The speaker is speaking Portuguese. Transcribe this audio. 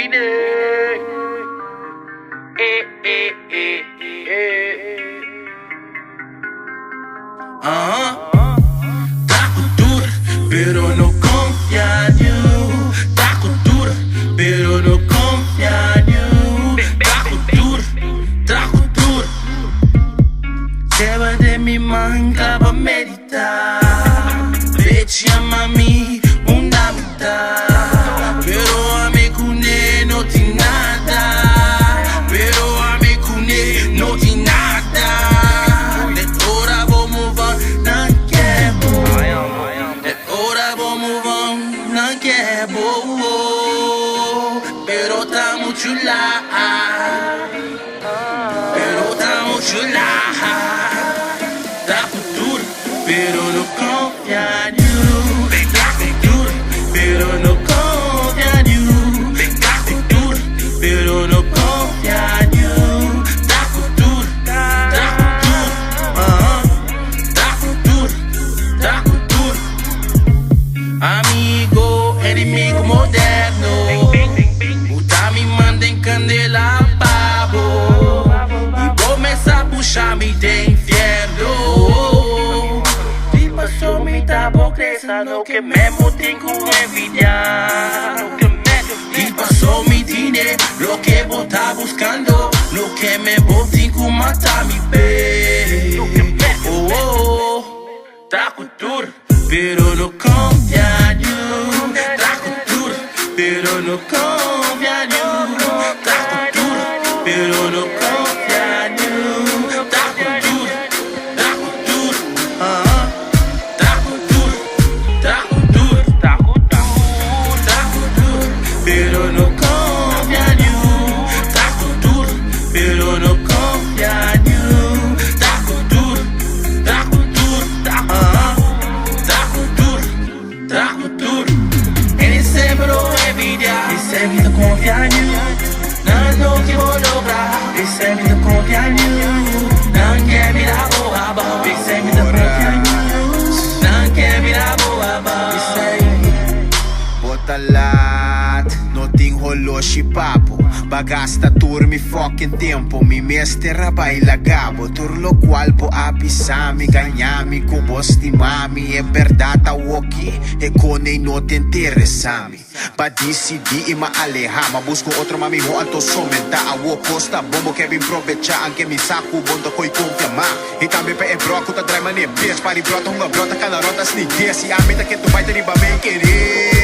Dine. Trago duro, pero no confía en you. Trago duro, pero no confía en you. Trago duro. Se va de mi manga pa' meditar. Bitch, llama a mí una mitad. Pero a mi cune no tiene nada. Pero a mi cune no tiene nada. Let ora vou move on, não quer Let ora vou move on, não quer Pero tá muito lá. Pero tá muito lá. Tá futuro, pero no confia en you. Tá futuro, pero no confia en you. Tá futuro, pero no confia en you. Tá futuro, tá futuro, tá futuro. Amigo, inimigo moderno. Puta me manda em candela babo. E começa a puxar-me de inferno. Tipo, só me dá pobreza, no que mesmo tenho envidiar. Tipo, só me dinheiro, lo que vou tá buscando. Lo que me vou tenho matar me bem. Trago duro, pero no confia en you. Trago duro, pero no confia en you. Trago duro, pero no confia en you. Trago duro, trago duro, trago duro, trago duro, trago duro, pero no confia en you. Trago duro, pero no confia en you. Trago duro, trago duro, trago duro, trago duro. Ele sempre envidia, ele sempre confia en you. Não que vou lograr, ele sempre confia en you. Não quer virar boa, ele sempre confia en you. Não quer virar boa, Bota laat, no ting holo și papo. Bagasta turmi fucking tempo. Mi mestera baila gabo. Turlo qual po apisami. Ganhami com bosti mami. É verdade woki. E conei no te interessami. Pa decidi e ma aleha. Ma busco outro mami ho alto somenta. A wo costa bombo que vim provecha. Anche mi saco bondo coi confia ma. E também pe e broco ta drai mane bitch. Pari brota hunga brota cada rota sneak. Se a meta que tu vai te riba bem querer.